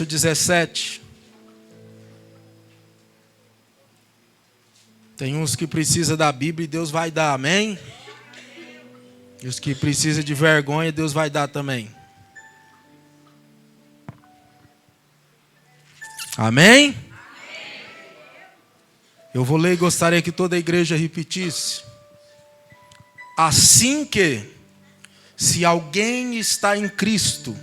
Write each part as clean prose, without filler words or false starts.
17. Tem uns que precisam da Bíblia e Deus vai dar, amém? E os que precisam de vergonha, Deus vai dar também. Amém? Eu vou ler e gostaria que toda a igreja repetisse. Assim que, se alguém está em Cristo,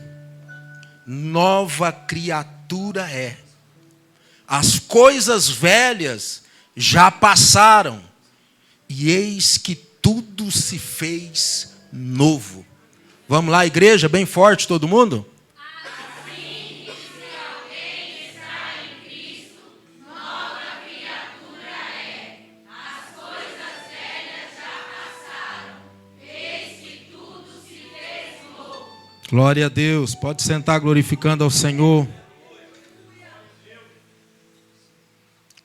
nova criatura é. As coisas velhas já passaram, e eis que tudo se fez novo. Vamos lá, igreja, bem forte todo mundo? Assim que se alguém está em Cristo, nova criatura é. As coisas velhas já passaram, eis que tudo se fez novo. Glória a Deus, pode sentar glorificando ao Senhor.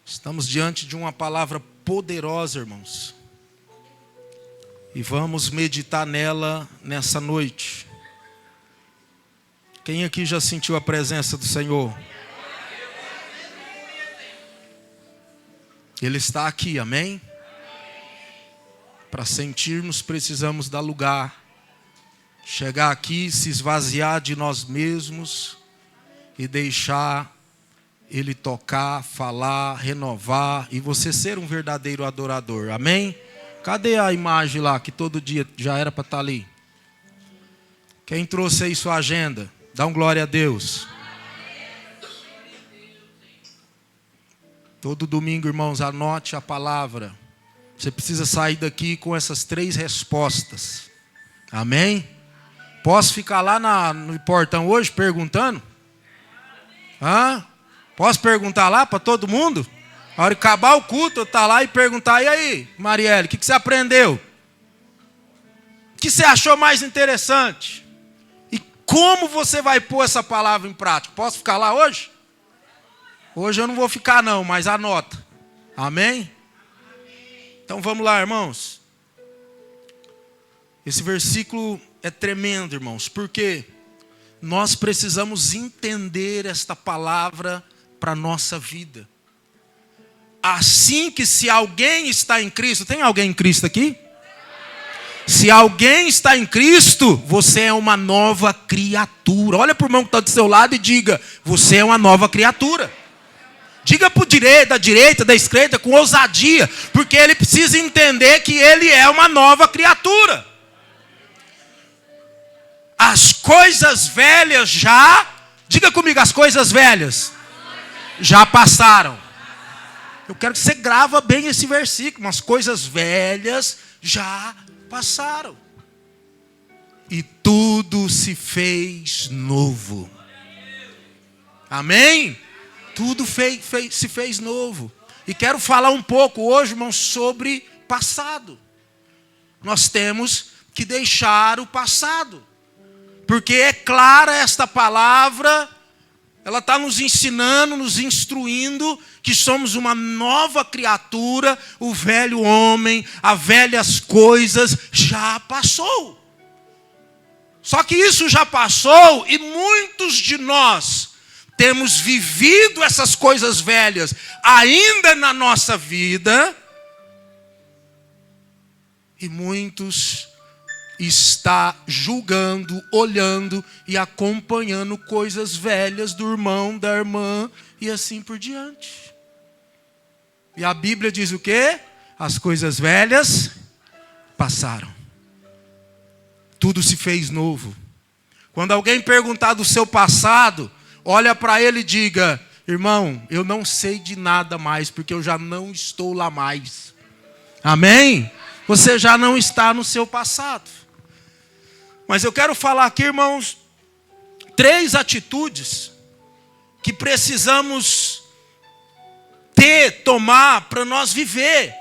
Estamos diante de uma palavra poderosa, irmãos. E vamos meditar nela nessa noite. Quem aqui já sentiu a presença do Senhor? Ele está aqui, amém? Para sentirmos, precisamos dar lugar. Chegar aqui, se esvaziar de nós mesmos e deixar Ele tocar, falar, renovar e você ser um verdadeiro adorador, amém? Cadê a imagem lá que todo dia já era para estar ali? Quem trouxe aí sua agenda? Dá um glória a Deus. Todo domingo, irmãos, anote a palavra. Você precisa sair daqui com essas 3 respostas, amém? Posso ficar lá no portão hoje perguntando? Posso perguntar lá para todo mundo? A hora que acabar o culto, eu estar lá e perguntar: e aí, Marielle, o que você aprendeu? O que você achou mais interessante? E como você vai pôr essa palavra em prática? Posso ficar lá hoje? Hoje eu não vou ficar não, mas anota. Amém? Então vamos lá, irmãos. Esse versículo é tremendo, irmãos, porque nós precisamos entender esta palavra para a nossa vida. Assim que se alguém está em Cristo, tem alguém em Cristo aqui? Se alguém está em Cristo, você é uma nova criatura. Olha para o irmão que está do seu lado e diga: você é uma nova criatura. Diga para o direito, da direita, da esquerda, com ousadia, porque ele precisa entender que ele é uma nova criatura. As coisas velhas diga comigo, as coisas velhas já passaram. Eu quero que você grava bem esse versículo. As coisas velhas já passaram. E tudo se fez novo. Amém? Tudo se fez novo. E quero falar um pouco hoje, irmãos, sobre passado. Nós temos que deixar o passado. Porque é clara esta palavra, ela está nos ensinando, nos instruindo que somos uma nova criatura, o velho homem, as velhas coisas já passou. Só que isso já passou e muitos de nós temos vivido essas coisas velhas ainda na nossa vida e muitos está julgando, olhando e acompanhando coisas velhas do irmão, da irmã e assim por diante. E a Bíblia diz o quê? As coisas velhas passaram. Tudo se fez novo. Quando alguém perguntar do seu passado, olha para ele e diga: irmão, eu não sei de nada mais, porque eu já não estou lá mais. Amém? Você já não está no seu passado. Mas eu quero falar aqui, irmãos, 3 atitudes que precisamos tomar para nós viver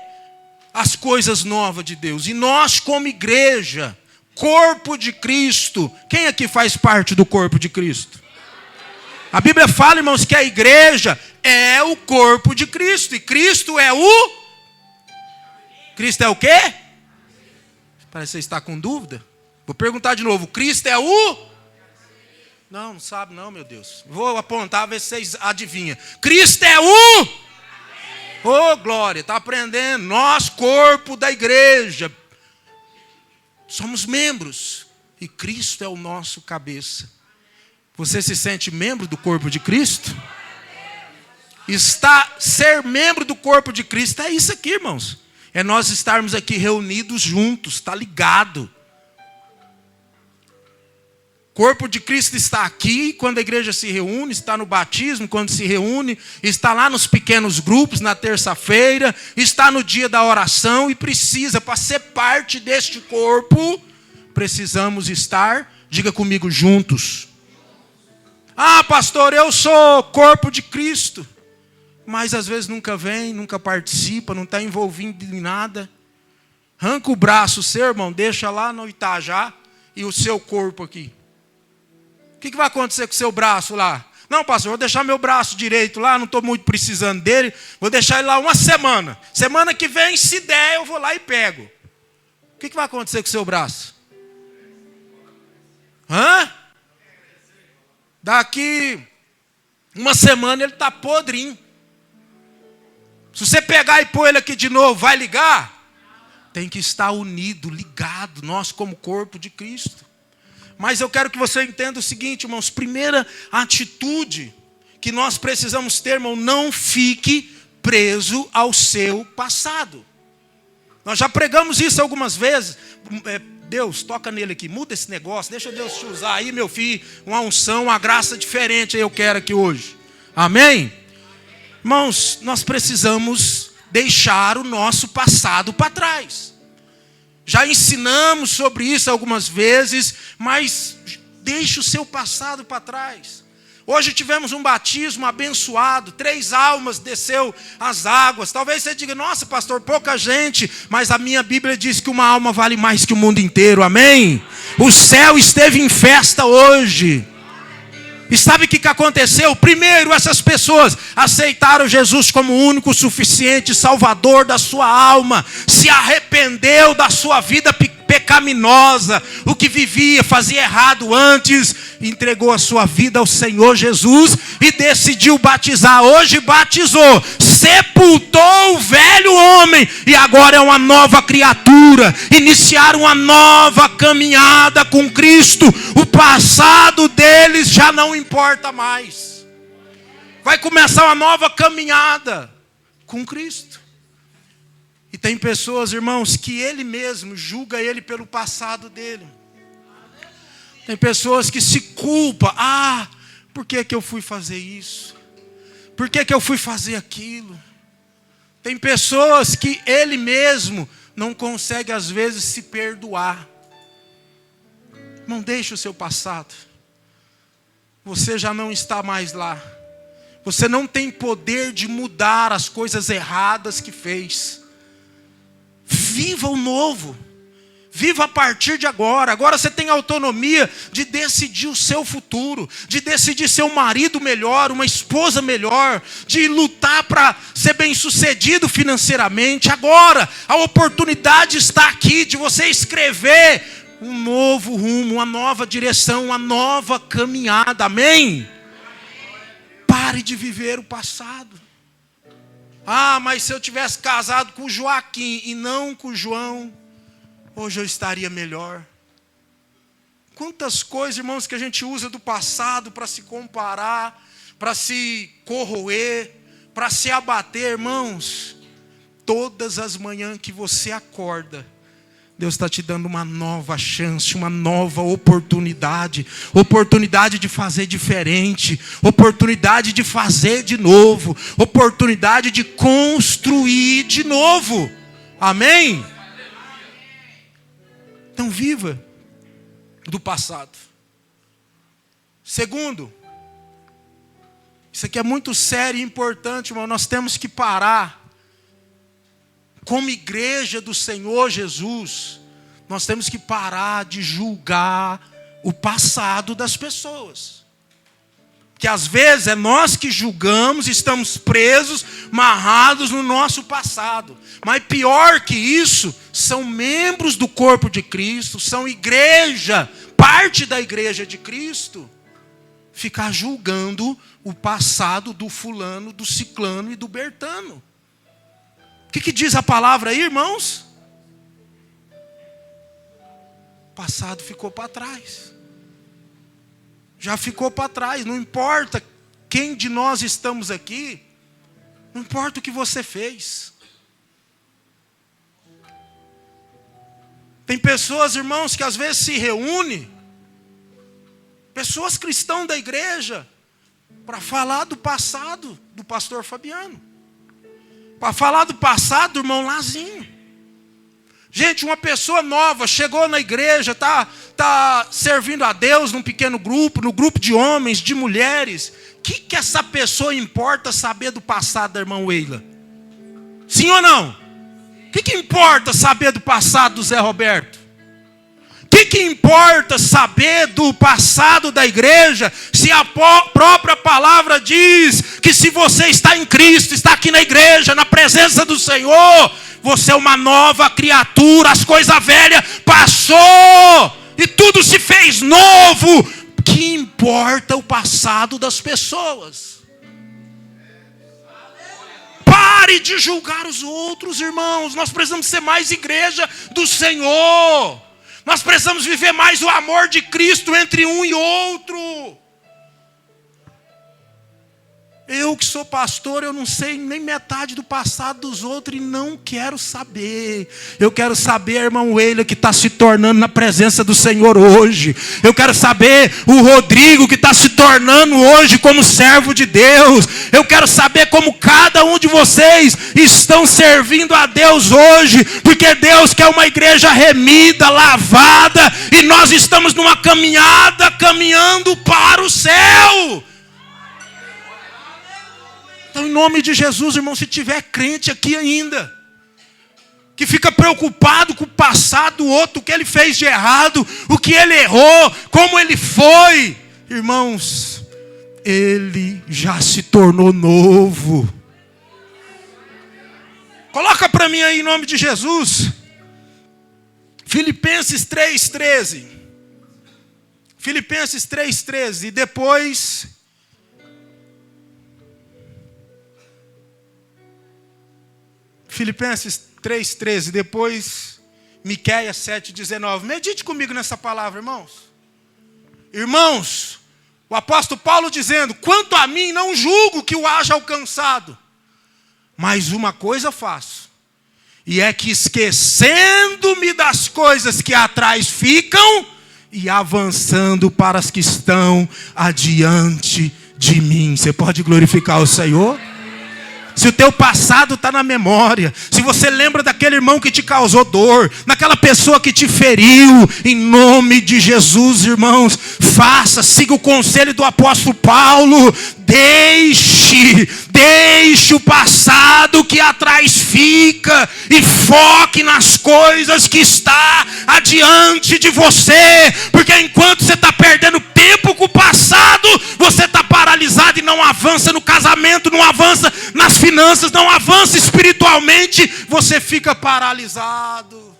as coisas novas de Deus. E nós, como igreja, corpo de Cristo, quem aqui faz parte do corpo de Cristo? A Bíblia fala, irmãos, que a igreja é o corpo de Cristo. E Cristo é o... Cristo é o quê? Parece que você está com dúvida. Vou perguntar de novo. Cristo é o... Não, não sabe não, meu Deus. Vou apontar, ver se vocês adivinham. Cristo é o... Ô, glória, está aprendendo. Nós, corpo da igreja, somos membros. E Cristo é o nosso cabeça. Você se sente membro do corpo de Cristo? Ser membro do corpo de Cristo é isso aqui, irmãos. É nós estarmos aqui reunidos juntos, está ligado. O corpo de Cristo está aqui quando a igreja se reúne, está no batismo quando se reúne, está lá nos pequenos grupos na terça-feira, está no dia da oração e precisa, para ser parte deste corpo, precisamos estar, diga comigo, juntos. Ah, pastor, eu sou corpo de Cristo, mas às vezes nunca vem, nunca participa, não está envolvido em nada. Arranca o braço seu, irmão, deixa lá no Itajá e o seu corpo aqui. O que vai acontecer com o seu braço lá? Não, pastor, vou deixar meu braço direito lá, não estou muito precisando dele. Vou deixar ele lá uma semana. Semana que vem, se der, eu vou lá e pego. O que vai acontecer com o seu braço? Daqui uma semana ele está podrinho. Se você pegar e pôr ele aqui de novo, vai ligar? Tem que estar unido, ligado, nós como corpo de Cristo. Mas eu quero que você entenda o seguinte, irmãos. Primeira atitude que nós precisamos ter, irmão, não fique preso ao seu passado. Nós já pregamos isso algumas vezes. Deus, toca nele aqui, muda esse negócio, deixa Deus te usar aí, meu filho, uma unção, uma graça diferente eu quero aqui hoje. Amém? Irmãos, nós precisamos deixar o nosso passado para trás. Já ensinamos sobre isso algumas vezes, mas deixe o seu passado para trás. Hoje tivemos um batismo abençoado, 3 almas desceu as águas. Talvez você diga, nossa pastor, pouca gente, mas a minha Bíblia diz que uma alma vale mais que o mundo inteiro, amém? O céu esteve em festa hoje. E sabe o que aconteceu? Primeiro, essas pessoas aceitaram Jesus como o único, suficiente Salvador da sua alma. Se arrependeu da sua vida pecaminosa, o que vivia, fazia errado antes, entregou a sua vida ao Senhor Jesus e decidiu batizar. Hoje batizou, sepultou o velho homem e agora é uma nova criatura. Iniciaram uma nova caminhada com Cristo. O passado deles já não importa mais. Vai começar uma nova caminhada com Cristo. E tem pessoas, irmãos, que ele mesmo julga ele pelo passado dele. Tem pessoas que se culpam. Por que eu fui fazer isso? Por que eu fui fazer aquilo? Tem pessoas que ele mesmo não consegue às vezes se perdoar. Não deixe o seu passado. Você já não está mais lá. Você não tem poder de mudar as coisas erradas que fez. Viva o novo. Viva a partir de agora. Agora você tem autonomia de decidir o seu futuro, de decidir ser um marido melhor, uma esposa melhor, de lutar para ser bem-sucedido financeiramente. Agora, a oportunidade está aqui de você escrever um novo rumo, uma nova direção, uma nova caminhada. Amém? Pare de viver o passado. Mas se eu tivesse casado com o Joaquim e não com o João, hoje eu estaria melhor. Quantas coisas, irmãos, que a gente usa do passado para se comparar, para se corroer, para se abater, irmãos. Todas as manhãs que você acorda, Deus está te dando uma nova chance, uma nova oportunidade. Oportunidade de fazer diferente. Oportunidade de fazer de novo. Oportunidade de construir de novo. Amém? Então viva do passado. Segundo, isso aqui é muito sério e importante, irmão. Nós temos que parar. Como igreja do Senhor Jesus, nós temos que parar de julgar o passado das pessoas. Porque às vezes é nós que julgamos, estamos presos, amarrados no nosso passado. Mas pior que isso, são membros do corpo de Cristo, são igreja, parte da igreja de Cristo, ficar julgando o passado do fulano, do ciclano e do bertano. O que diz a palavra aí, irmãos? O passado ficou para trás. Já ficou para trás. Não importa quem de nós estamos aqui. Não importa o que você fez. Tem pessoas, irmãos, que às vezes se reúnem, pessoas cristãs da igreja, para falar do passado do pastor Fabiano. Para falar do passado do irmão Lazinho. Gente, uma pessoa nova chegou na igreja, tá servindo a Deus num pequeno grupo, no grupo de homens, de mulheres. O que essa pessoa importa saber do passado da irmã Weila? Sim ou não? O que importa saber do passado do Zé Roberto? O que importa saber do passado da igreja, se a própria palavra diz que se você está em Cristo, está aqui na igreja, na presença do Senhor, você é uma nova criatura, as coisas velhas passou e tudo se fez novo. O que importa o passado das pessoas? Pare de julgar os outros, irmãos. Nós precisamos ser mais igreja do Senhor. Nós precisamos viver mais o amor de Cristo entre um e outro. Eu que sou pastor, eu não sei nem metade do passado dos outros e não quero saber. Eu quero saber a irmã Weila que está se tornando na presença do Senhor hoje. Eu quero saber o Rodrigo que está se tornando hoje como servo de Deus. Eu quero saber como cada um de vocês estão servindo a Deus hoje. Porque Deus quer uma igreja remida, lavada. E nós estamos numa caminhada, caminhando para o céu. Então, em nome de Jesus, irmão, se tiver crente aqui ainda, que fica preocupado com o passado do outro, o que ele fez de errado, o que ele errou, como ele foi, irmãos, ele já se tornou novo. Coloca para mim aí em nome de Jesus, Filipenses 3,13. Filipenses 3,13. E depois Filipenses 3,13, depois Miqueias 7,19. Medite comigo nessa palavra, irmãos. Irmãos, o apóstolo Paulo dizendo: quanto a mim, não julgo que o haja alcançado, mas uma coisa faço, e é que esquecendo-me das coisas que atrás ficam, e avançando para as que estão adiante de mim. Você pode glorificar o Senhor? Se o teu passado está na memória, se você lembra daquele irmão que te causou dor, daquela pessoa que te feriu, em nome de Jesus, irmãos, siga o conselho do apóstolo Paulo, deixe o passado que atrás fica e foque nas coisas que está adiante de você, porque enquanto você está perdendo tempo com o passado, você está paralisado e não avança no casamento, não avança nas finanças, não avança espiritualmente, você fica paralisado.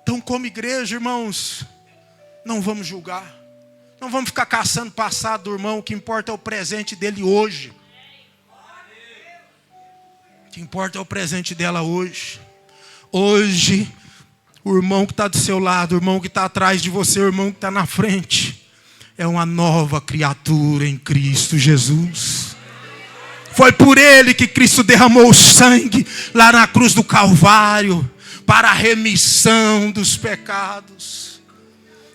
Então, como igreja, irmãos, não vamos julgar. Não vamos ficar caçando o passado do irmão. O que importa é o presente dele hoje. O que importa é o presente dela hoje. Hoje, o irmão que está do seu lado, o irmão que está atrás de você, o irmão que está na frente, é uma nova criatura em Cristo Jesus. Foi por ele que Cristo derramou o sangue lá na cruz do Calvário, para a remissão dos pecados.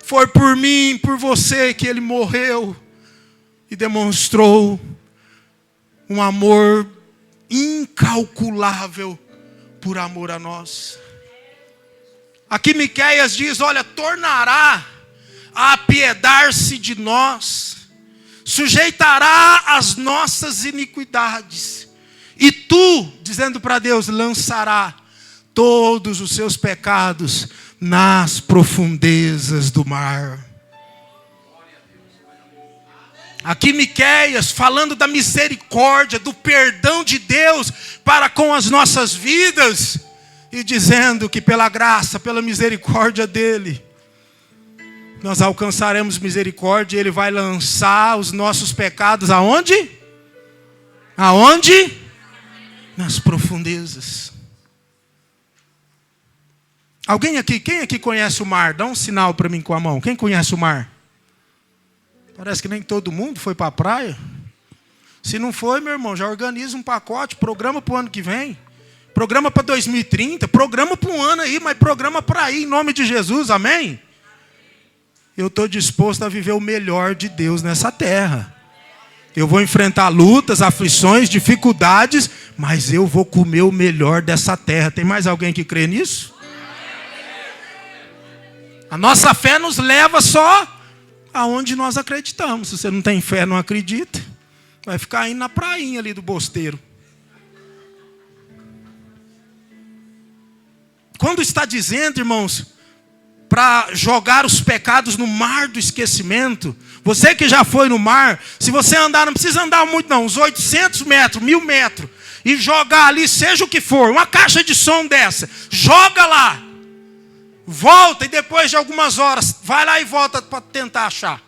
Foi por mim, por você que ele morreu e demonstrou um amor incalculável por amor a nós. Aqui Miqueias diz: olha, tornará a apiedar-se de nós, sujeitará as nossas iniquidades, e tu, dizendo para Deus, lançará todos os seus pecados nas profundezas do mar. Aqui Miqueias falando da misericórdia, do perdão de Deus para com as nossas vidas, e dizendo que pela graça, pela misericórdia dele, nós alcançaremos misericórdia e Ele vai lançar os nossos pecados aonde? Aonde? Nas profundezas. Alguém aqui, quem aqui conhece o mar? Dá um sinal para mim com a mão. Quem conhece o mar? Parece que nem todo mundo foi para a praia. Se não foi, meu irmão, já organiza um pacote, programa para o ano que vem. Programa para 2030, programa para um ano aí, mas programa para ir, em nome de Jesus, amém? Eu estou disposto a viver o melhor de Deus nessa terra. Eu vou enfrentar lutas, aflições, dificuldades, mas eu vou comer o melhor dessa terra. Tem mais alguém que crê nisso? A nossa fé nos leva só aonde nós acreditamos. Se você não tem fé, não acredita, vai ficar indo na prainha ali do Bosteiro. Quando está dizendo, irmãos, para jogar os pecados no mar do esquecimento, você que já foi no mar, se você andar, não precisa andar muito não, uns 800 metros, 1000 metros, e jogar ali, seja o que for, uma caixa de som dessa, joga lá, volta e depois de algumas horas, vai lá e volta para tentar achar.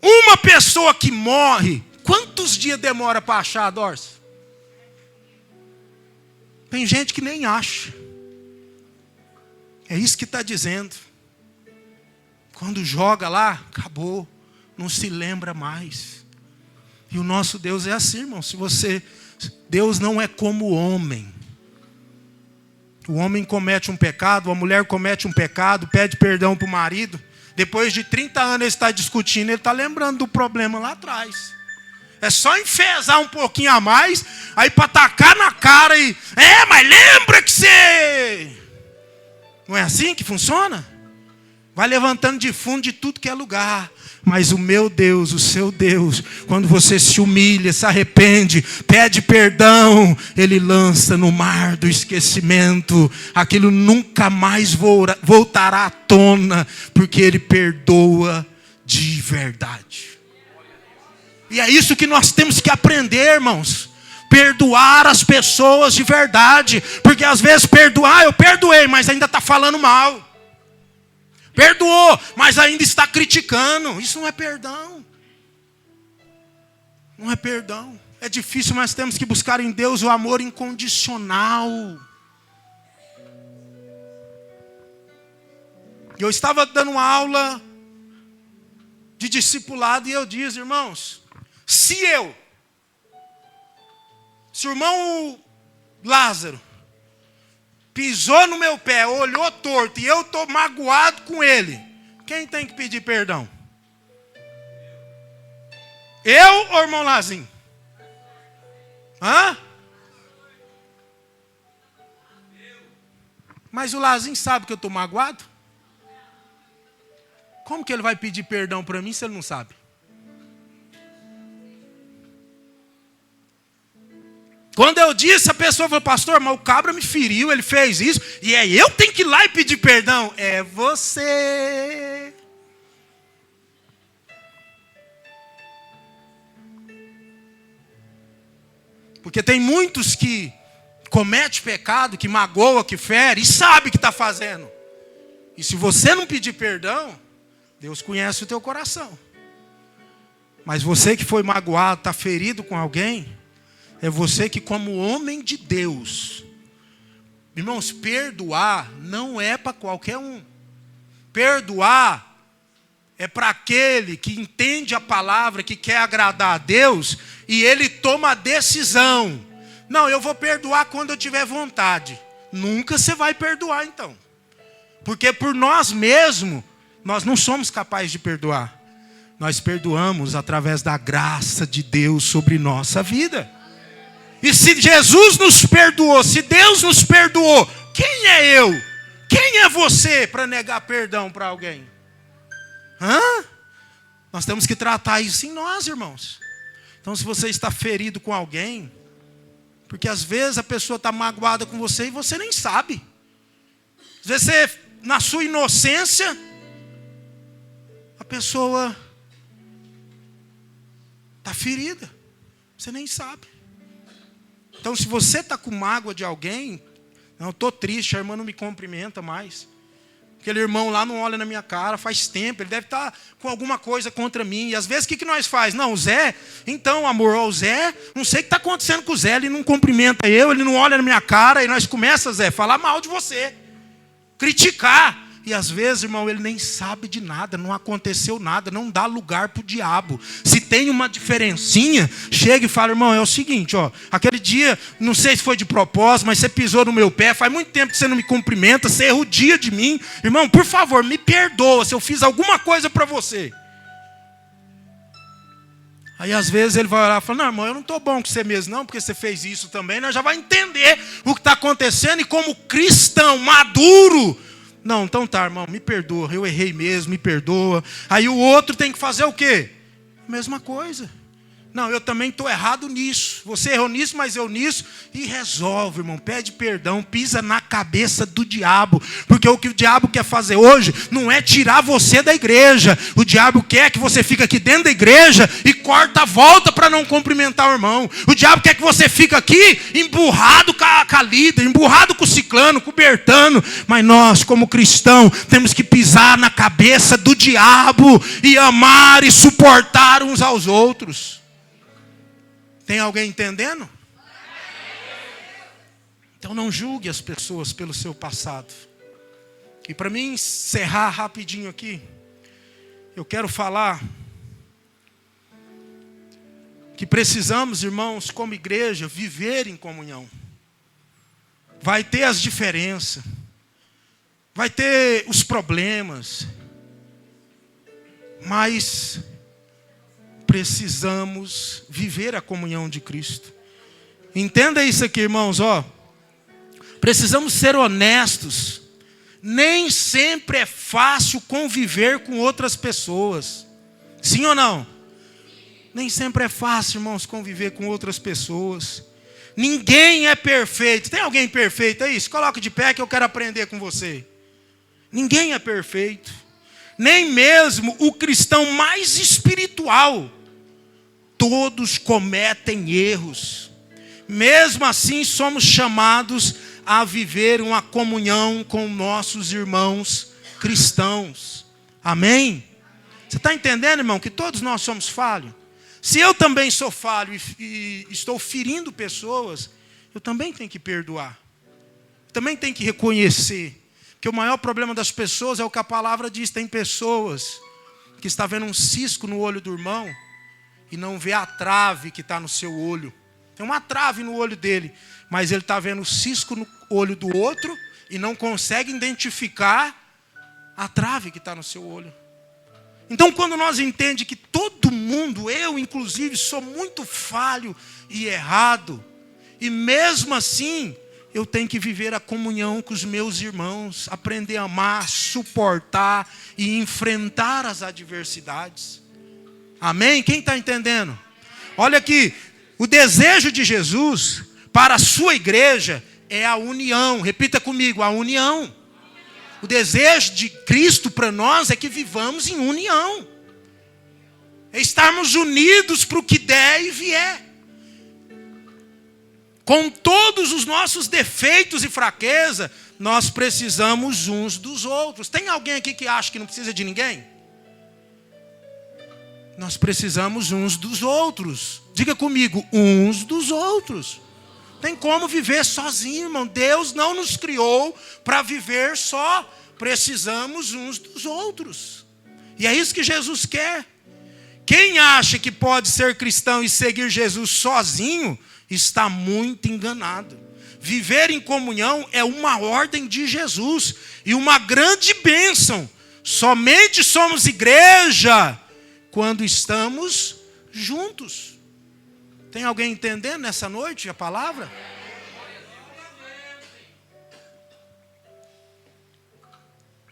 Uma pessoa que morre, quantos dias demora para achar, Dorce? Tem gente que nem acha. É isso que está dizendo. Quando joga lá, acabou. Não se lembra mais. E o nosso Deus é assim, irmão. Deus não é como o homem. O homem comete um pecado, a mulher comete um pecado, pede perdão para o marido. Depois de 30 anos ele está discutindo, ele está lembrando do problema lá atrás. É só enfesar um pouquinho a mais, aí para tacar na cara e... mas lembra que você... Não é assim que funciona? Vai levantando de fundo de tudo que é lugar. Mas o meu Deus, o seu Deus, quando você se humilha, se arrepende, pede perdão, Ele lança no mar do esquecimento. Aquilo nunca mais voltará à tona, porque Ele perdoa de verdade. E é isso que nós temos que aprender, irmãos. Perdoar as pessoas de verdade. Porque às vezes perdoar, eu perdoei, mas ainda está falando mal. Perdoou, mas ainda está criticando. Isso não é perdão. Não é perdão. É difícil, mas temos que buscar em Deus o amor incondicional. Eu estava dando uma aula de discipulado e eu disse, irmãos, se o irmão Lázaro pisou no meu pé, olhou torto e eu estou magoado com ele, quem tem que pedir perdão? Eu ou o irmão Lazinho? Hã? Mas o Lazinho sabe que eu estou magoado? Como que ele vai pedir perdão para mim se ele não sabe? Quando eu disse, a pessoa falou, pastor, mas o cabra me feriu, ele fez isso, e eu tenho que ir lá e pedir perdão. É você. Porque tem muitos que cometem pecado, que magoa, que fere, e sabe que está fazendo. E se você não pedir perdão, Deus conhece o teu coração. Mas você que foi magoado, está ferido com alguém, é você que, como homem de Deus, irmãos, perdoar não é para qualquer um. Perdoar é para aquele que entende a palavra, que quer agradar a Deus, e ele toma a decisão. Não, eu vou perdoar quando eu tiver vontade. Nunca você vai perdoar então. Porque por nós mesmos, nós não somos capazes de perdoar. Nós perdoamos através da graça de Deus sobre nossa vida. E se Jesus nos perdoou, se Deus nos perdoou, quem é eu? Quem é você para negar perdão para alguém? Nós temos que tratar isso em nós, irmãos. Então se você está ferido com alguém, porque às vezes a pessoa está magoada com você e você nem sabe. Às vezes você, na sua inocência, a pessoa está ferida. Você nem sabe. Então se você está com mágoa de alguém, não, estou triste, a irmã não me cumprimenta mais. Aquele irmão lá não olha na minha cara faz tempo, ele deve estar com alguma coisa contra mim. E às vezes o que nós faz? Não, o Zé, então, amor, o Zé, não sei o que está acontecendo com o Zé, ele não cumprimenta eu, ele não olha na minha cara, e nós começamos, Zé, a falar mal de você, criticar. E às vezes, irmão, ele nem sabe de nada, não aconteceu nada, não dá lugar para o diabo. Se tem uma diferencinha, chega e fala, irmão, é o seguinte, ó, aquele dia, não sei se foi de propósito, mas você pisou no meu pé, faz muito tempo que você não me cumprimenta, você erra o dia de mim. Irmão, por favor, me perdoa se eu fiz alguma coisa para você. Aí às vezes ele vai olhar e fala, não, irmão, eu não estou bom com você mesmo não, porque você fez isso também. Nós já vai entender o que está acontecendo e como cristão maduro, não, então tá, irmão, me perdoa, eu errei mesmo, me perdoa. Aí o outro tem que fazer o quê? Mesma coisa. Não, eu também estou errado nisso. Você errou nisso, mas eu nisso. E resolve, irmão. Pede perdão. Pisa na cabeça do diabo. Porque o que o diabo quer fazer hoje não é tirar você da igreja. O diabo quer que você fique aqui dentro da igreja e corta a volta para não cumprimentar o irmão. O diabo quer que você fique aqui emburrado com a líder, emburrado com o ciclano, com o bertano. Mas nós, como cristãos, temos que pisar na cabeça do diabo e amar e suportar uns aos outros. Tem alguém entendendo? Então não julgue as pessoas pelo seu passado. E para mim encerrar rapidinho aqui, eu quero falar que precisamos, irmãos, como igreja, viver em comunhão. Vai ter as diferenças, vai ter os problemas, mas precisamos viver a comunhão de Cristo. Entenda isso aqui, irmãos, ó. Precisamos ser honestos. Nem sempre é fácil conviver com outras pessoas. Sim ou não? Nem sempre é fácil, irmãos, conviver com outras pessoas. Ninguém é perfeito. Tem alguém perfeito aí? Se coloca de pé que eu quero aprender com você. Ninguém é perfeito. Nem mesmo o cristão mais espiritual. Todos cometem erros. Mesmo assim, somos chamados a viver uma comunhão com nossos irmãos cristãos. Amém? Você está entendendo, irmão, que todos nós somos falhos? Se eu também sou falho e estou ferindo pessoas, eu também tenho que perdoar. Também tenho que reconhecer. Porque o maior problema das pessoas é o que a palavra diz. Tem pessoas que estão vendo um cisco no olho do irmão e não vê a trave que está no seu olho. Tem uma trave no olho dele, mas ele está vendo o cisco no olho do outro e não consegue identificar a trave que está no seu olho. Então, quando nós entendemos que todo mundo, eu inclusive, sou muito falho e errado, e mesmo assim, eu tenho que viver a comunhão com os meus irmãos, aprender a amar, suportar e enfrentar as adversidades. Amém? Quem está entendendo? Olha aqui, o desejo de Jesus para a sua igreja é a união. Repita comigo, a união. O desejo de Cristo para nós é que vivamos em união. É estarmos unidos para o que der e vier. Com todos os nossos defeitos e fraquezas, nós precisamos uns dos outros. Tem alguém aqui que acha que não precisa de ninguém? Nós precisamos uns dos outros. Diga comigo, uns dos outros. Tem como viver sozinho, irmão. Deus não nos criou para viver só. Precisamos uns dos outros. E é isso que Jesus quer. Quem acha que pode ser cristão e seguir Jesus sozinho, está muito enganado. Viver em comunhão é uma ordem de Jesus e uma grande bênção. Somente somos igreja quando estamos juntos. Tem alguém entendendo nessa noite a palavra?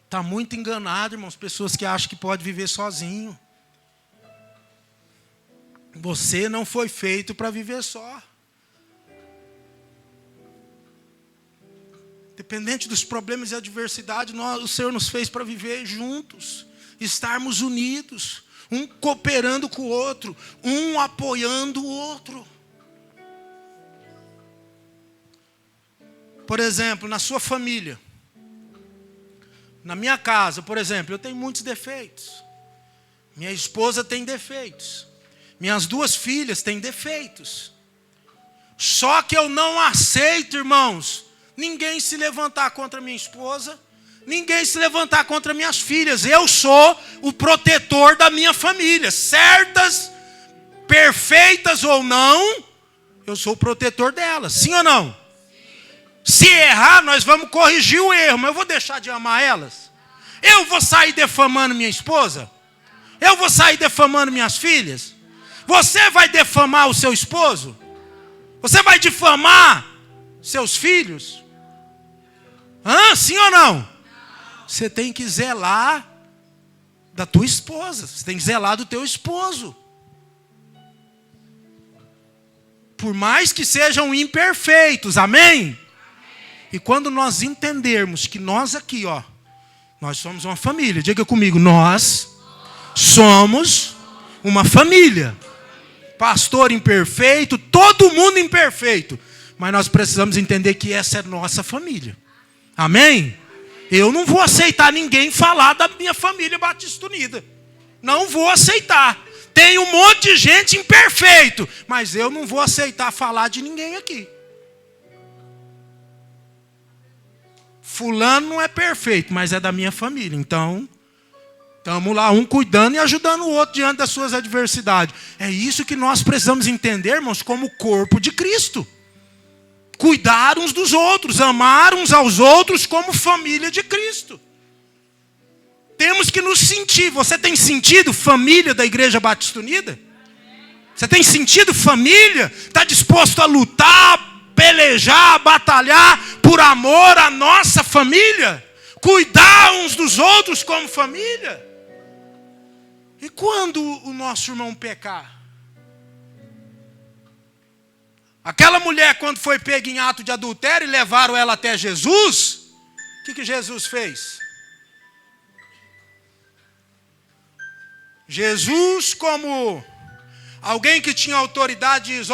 Está muito enganado, irmãos. Pessoas que acham que pode viver sozinho. Você não foi feito para viver só. Dependente dos problemas e adversidades, o Senhor nos fez para viver juntos. Estarmos unidos. Um cooperando com o outro. Um apoiando o outro. Por exemplo, na sua família. Na minha casa, por exemplo, eu tenho muitos defeitos. Minha esposa tem defeitos. Minhas 2 filhas têm defeitos. Só que eu não aceito, irmãos, ninguém se levantar contra minha esposa, ninguém se levantar contra minhas filhas. Eu sou o protetor da minha família. Certas, perfeitas ou não, eu sou o protetor delas. Sim ou não? Se errar, nós vamos corrigir o erro, mas eu vou deixar de amar elas? Eu vou sair defamando minha esposa? Eu vou sair defamando minhas filhas? Você vai defamar o seu esposo? Você vai difamar seus filhos? Sim ou não? Você tem que zelar da tua esposa. Você tem que zelar do teu esposo. Por mais que sejam imperfeitos, amém? E quando nós entendermos que nós aqui, nós somos uma família. Diga comigo, nós somos uma família. Pastor imperfeito, todo mundo imperfeito. Mas nós precisamos entender que essa é nossa família. Amém? Eu não vou aceitar ninguém falar da minha família Batista Unida. Não vou aceitar. Tem um monte de gente imperfeito, mas eu não vou aceitar falar de ninguém aqui. Fulano não é perfeito, mas é da minha família. Então, estamos lá, um cuidando e ajudando o outro diante das suas adversidades. É isso que nós precisamos entender, irmãos, como corpo de Cristo. Cuidar uns dos outros, amar uns aos outros como família de Cristo. Temos que nos sentir. Você tem sentido família da Igreja Batista Unida? Você tem sentido família? Está disposto a lutar, pelejar, batalhar por amor à nossa família? Cuidar uns dos outros como família? E quando o nosso irmão pecar? Aquela mulher, quando foi pega em ato de adultério e levaram ela até Jesus, o que Jesus fez? Jesus, como alguém que tinha autoridade, diz,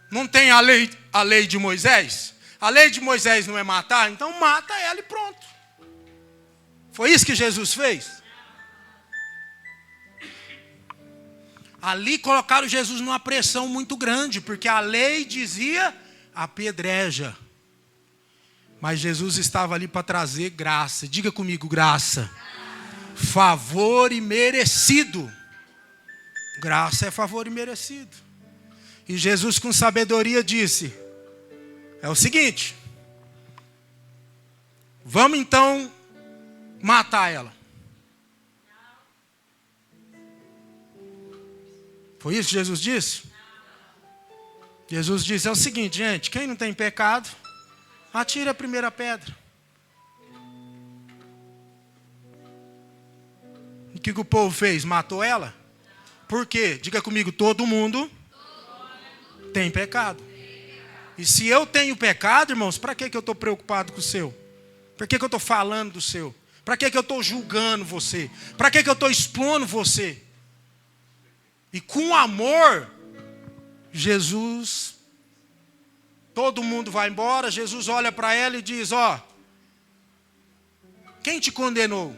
não tem a lei de Moisés? A lei de Moisés não é matar? Então mata ela e pronto. Foi isso que Jesus fez? Ali colocaram Jesus numa pressão muito grande, porque a lei dizia apedreja. Mas Jesus estava ali para trazer graça. Diga comigo, graça. Favor imerecido. Graça é favor imerecido. E Jesus com sabedoria disse, é o seguinte, vamos então matar ela. Foi isso que Jesus disse? Jesus disse, é o seguinte, gente, quem não tem pecado, atire a primeira pedra. E o que o povo fez? Matou ela? Por quê? Diga comigo, todo mundo tem pecado. E se eu tenho pecado, irmãos, para que eu estou preocupado com o seu? Para que eu estou falando do seu? Para que eu estou julgando você? Para que eu estou expondo você? E com amor, Jesus, todo mundo vai embora, Jesus olha para ela e diz, quem te condenou?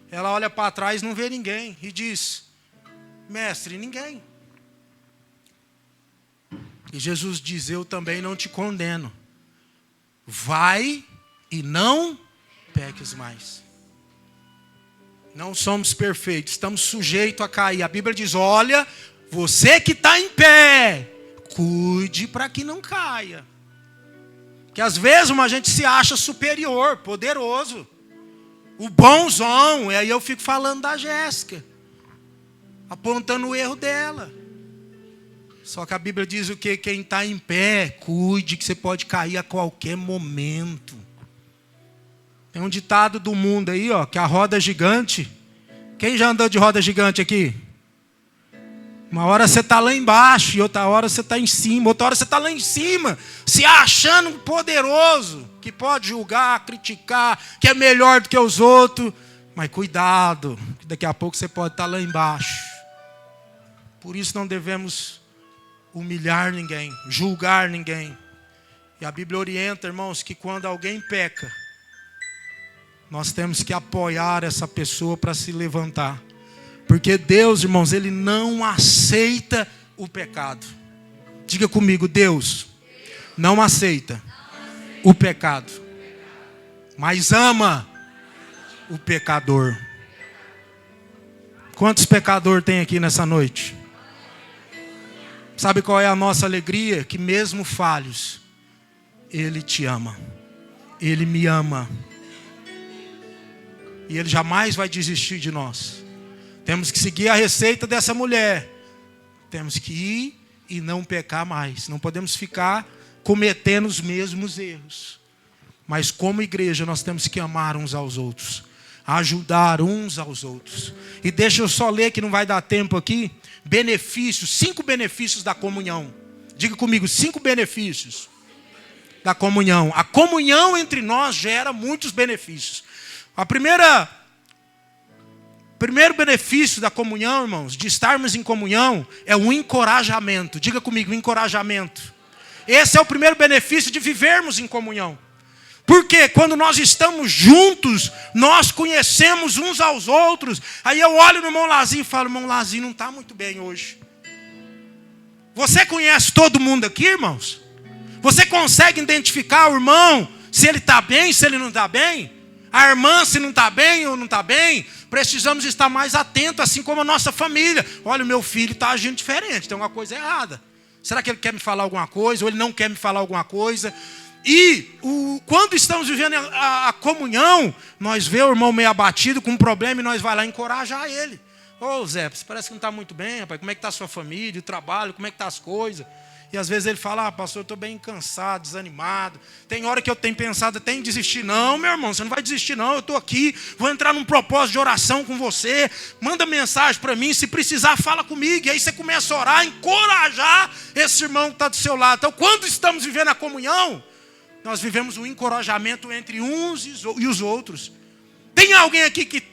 Ela olha para trás e não vê ninguém e diz, mestre, ninguém. E Jesus diz, eu também não te condeno. Vai e não peques mais. Não somos perfeitos, estamos sujeitos a cair. A Bíblia diz, olha, você que está em pé, cuide para que não caia. Porque às vezes a gente se acha superior, poderoso, o bonzão. E aí eu fico falando da Jéssica, apontando o erro dela. Só que a Bíblia diz o quê? Quem está em pé, cuide que você pode cair a qualquer momento. Tem um ditado do mundo aí, que a roda gigante. Quem já andou de roda gigante aqui? Uma hora você está lá embaixo e outra hora você está em cima. Outra hora você está lá em cima, se achando poderoso, que pode julgar, criticar, que é melhor do que os outros. Mas cuidado, que daqui a pouco você pode estar lá embaixo. Por isso não devemos humilhar ninguém, julgar ninguém. E a Bíblia orienta, irmãos, que quando alguém peca, nós temos que apoiar essa pessoa para se levantar. Porque Deus, irmãos, Ele não aceita o pecado. Diga comigo, Deus não aceita o pecado, mas ama o pecador. Quantos pecadores tem aqui nessa noite? Sabe qual é a nossa alegria? Que mesmo falhos, Ele te ama. Ele me ama. E Ele jamais vai desistir de nós. Temos que seguir a receita dessa mulher. Temos que ir e não pecar mais. Não podemos ficar cometendo os mesmos erros. Mas como igreja nós temos que amar uns aos outros. Ajudar uns aos outros. E deixa eu só ler que não vai dar tempo aqui. Benefícios, 5 benefícios da comunhão. Diga comigo, 5 benefícios da comunhão. A comunhão entre nós gera muitos benefícios. Primeiro benefício da comunhão, irmãos, de estarmos em comunhão, é o encorajamento. Diga comigo, encorajamento. Esse é o primeiro benefício de vivermos em comunhão. Porque quando nós estamos juntos, nós conhecemos uns aos outros. Aí eu olho no irmão Lazinho e falo, irmão Lazinho não está muito bem hoje. Você conhece todo mundo aqui, irmãos? Você consegue identificar o irmão, se ele está bem, se ele não está bem? A irmã, se não está bem ou não está bem? Precisamos estar mais atentos, assim como a nossa família. Olha, o meu filho está agindo diferente, tem alguma coisa errada. Será que ele quer me falar alguma coisa? Ou ele não quer me falar alguma coisa? E quando estamos vivendo a comunhão, nós vemos o irmão meio abatido com um problema e nós vamos lá encorajar ele. Ô Zé, você parece que não está muito bem, rapaz. Como é que está a sua família, o trabalho, como é que estão as coisas? E às vezes ele fala, pastor, eu estou bem cansado, desanimado. Tem hora que eu tenho pensado até em desistir. Não, meu irmão, você não vai desistir não. Eu estou aqui, vou entrar num propósito de oração com você. Manda mensagem para mim, se precisar, fala comigo. E aí você começa a orar, encorajar esse irmão que está do seu lado. Então, quando estamos vivendo a comunhão, nós vivemos um encorajamento entre uns e os outros. Tem alguém aqui que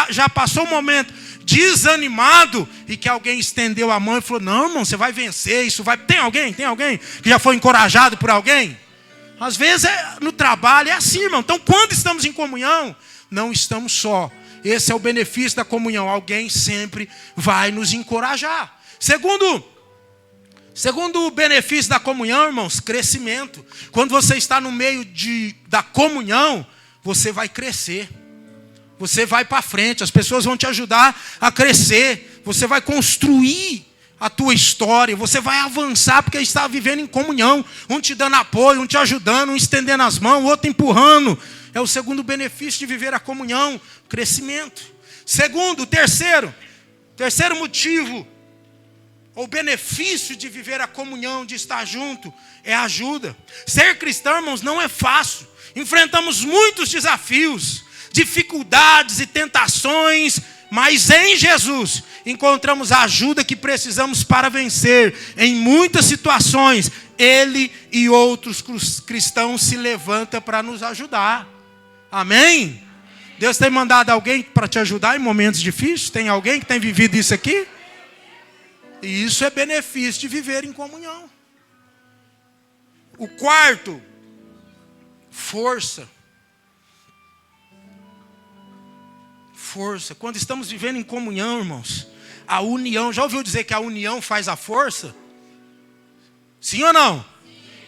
já passou um momento desanimado e que alguém estendeu a mão e falou, não, irmão, você vai vencer, isso vai... Tem alguém que já foi encorajado por alguém? Às vezes no trabalho é assim, irmão. Então quando estamos em comunhão, não estamos só. Esse é o benefício da comunhão. Alguém sempre vai nos encorajar. Segundo o benefício da comunhão, irmãos, crescimento. Quando você está no meio da comunhão, você vai crescer. Você vai para frente, as pessoas vão te ajudar a crescer. Você vai construir a tua história, você vai avançar porque está vivendo em comunhão. Um te dando apoio, um te ajudando, um estendendo as mãos, o outro empurrando. É o segundo benefício de viver a comunhão, crescimento. Terceiro motivo, o benefício de viver a comunhão, de estar junto, é a ajuda. Ser cristão, irmãos, não é fácil. Enfrentamos muitos desafios, dificuldades e tentações, mas em Jesus encontramos a ajuda que precisamos para vencer. Em muitas situações, Ele e outros cristãos se levantam para nos ajudar. Amém? Deus tem mandado alguém para te ajudar em momentos difíceis? Tem alguém que tem vivido isso aqui? E isso é benefício de viver em comunhão. O quarto, força. Força. Quando estamos vivendo em comunhão, irmãos, a união, já ouviu dizer que a união faz a força? Sim ou não? Sim.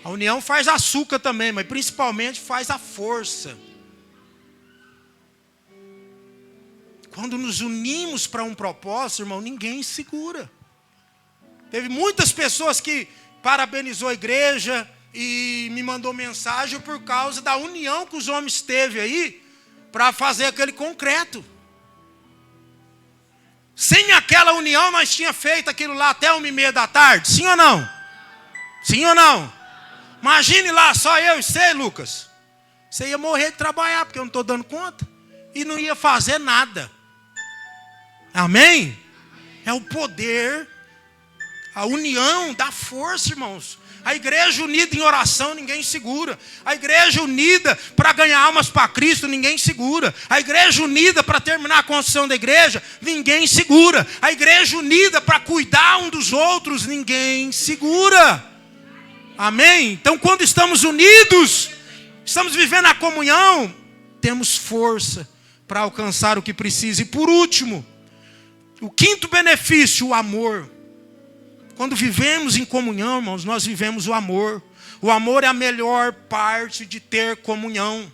A união faz açúcar também, mas principalmente faz a força. Quando nos unimos para um propósito, irmão, ninguém segura. Teve muitas pessoas que parabenizou a igreja e me mandou mensagem por causa da união que os homens teve aí para fazer aquele concreto. Sem aquela união, nós tínhamos feito aquilo lá até 1h30 da tarde. Sim ou não? Sim ou não? Imagine lá, só eu e você, Lucas. Você ia morrer de trabalhar, porque eu não estou dando conta. E não ia fazer nada. Amém? É o poder, a união dá força, irmãos. A igreja unida em oração, ninguém segura. A igreja unida para ganhar almas para Cristo, ninguém segura. A igreja unida para terminar a construção da igreja, ninguém segura. A igreja unida para cuidar um dos outros, ninguém segura. Amém? Então quando estamos unidos, estamos vivendo a comunhão, temos força para alcançar o que precisa. E por último, o quinto benefício, o amor. Quando vivemos em comunhão, irmãos, nós vivemos o amor. O amor é a melhor parte de ter comunhão.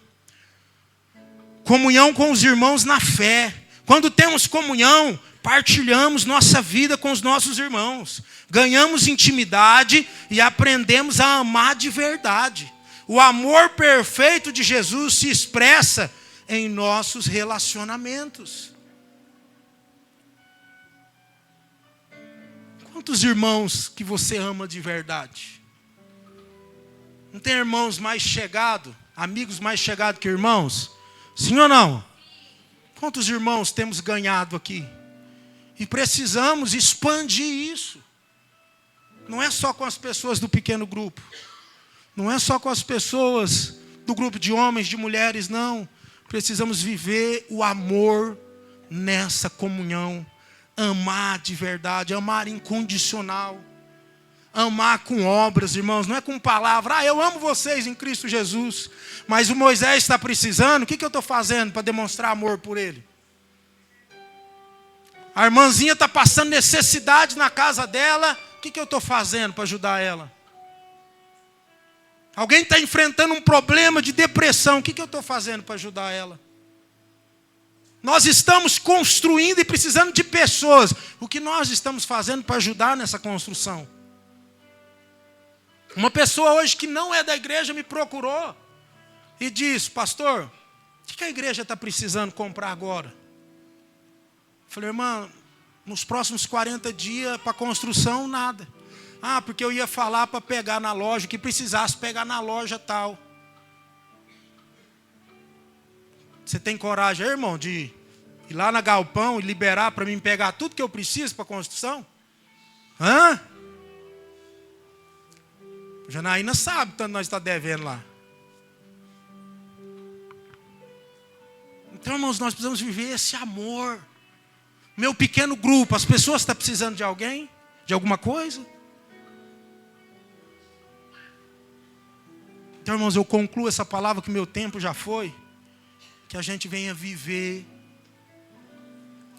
Comunhão com os irmãos na fé. Quando temos comunhão, partilhamos nossa vida com os nossos irmãos. Ganhamos intimidade e aprendemos a amar de verdade. O amor perfeito de Jesus se expressa em nossos relacionamentos. Quantos irmãos que você ama de verdade? Não tem irmãos mais chegados, amigos mais chegados que irmãos? Sim ou não? Quantos irmãos temos ganhado aqui? E precisamos expandir isso. Não é só com as pessoas do pequeno grupo. Não é só com as pessoas do grupo de homens, de mulheres, não. Precisamos viver o amor nessa comunhão. Amar de verdade, amar incondicional. Amar com obras, irmãos, não é com palavra. Eu amo vocês em Cristo Jesus. Mas o Moisés está precisando, o que eu estou fazendo para demonstrar amor por ele? A irmãzinha está passando necessidade na casa dela, o que eu estou fazendo para ajudar ela? Alguém está enfrentando um problema de depressão, o que eu estou fazendo para ajudar ela? Nós estamos construindo e precisando de pessoas. O que nós estamos fazendo para ajudar nessa construção? Uma pessoa hoje que não é da igreja me procurou e disse: pastor, o que a igreja está precisando comprar agora? Eu falei: irmã, nos próximos 40 dias para construção, nada. Porque eu ia falar para pegar na loja, o que precisasse pegar na loja tal. Você tem coragem, irmão, de ir lá na galpão e liberar para mim pegar tudo que eu preciso para a construção? Janaína sabe tanto nós estamos devendo lá. Então, irmãos, nós precisamos viver esse amor. Meu pequeno grupo, as pessoas estão precisando de alguém? De alguma coisa? Então, irmãos, eu concluo essa palavra que meu tempo já foi. Que a gente venha viver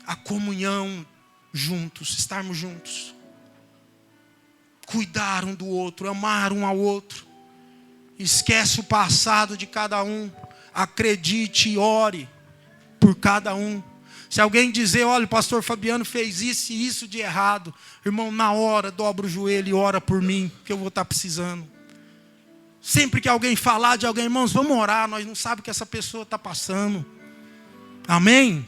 a comunhão juntos, estarmos juntos. Cuidar um do outro, amar um ao outro. Esquece o passado de cada um. Acredite e ore por cada um. Se alguém dizer: olha, o pastor Fabiano fez isso e isso de errado, irmão, na hora dobra o joelho e ora por mim, que eu vou estar precisando. Sempre que alguém falar de alguém, irmãos, vamos orar, nós não sabemos o que essa pessoa está passando. Amém?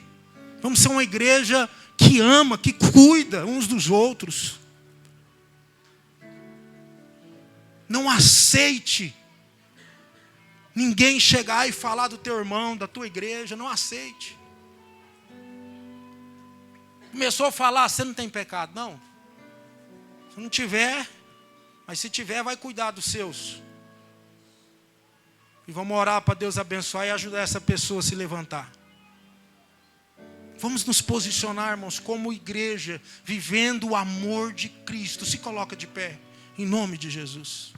Vamos ser uma igreja que ama, que cuida uns dos outros. Não aceite ninguém chegar e falar do teu irmão, da tua igreja, não aceite. Começou a falar: você não tem pecado, não. Se não tiver, mas se tiver, vai cuidar dos seus. E vamos orar para Deus abençoar e ajudar essa pessoa a se levantar. Vamos nos posicionar, irmãos, como igreja, vivendo o amor de Cristo. Se coloca de pé, em nome de Jesus.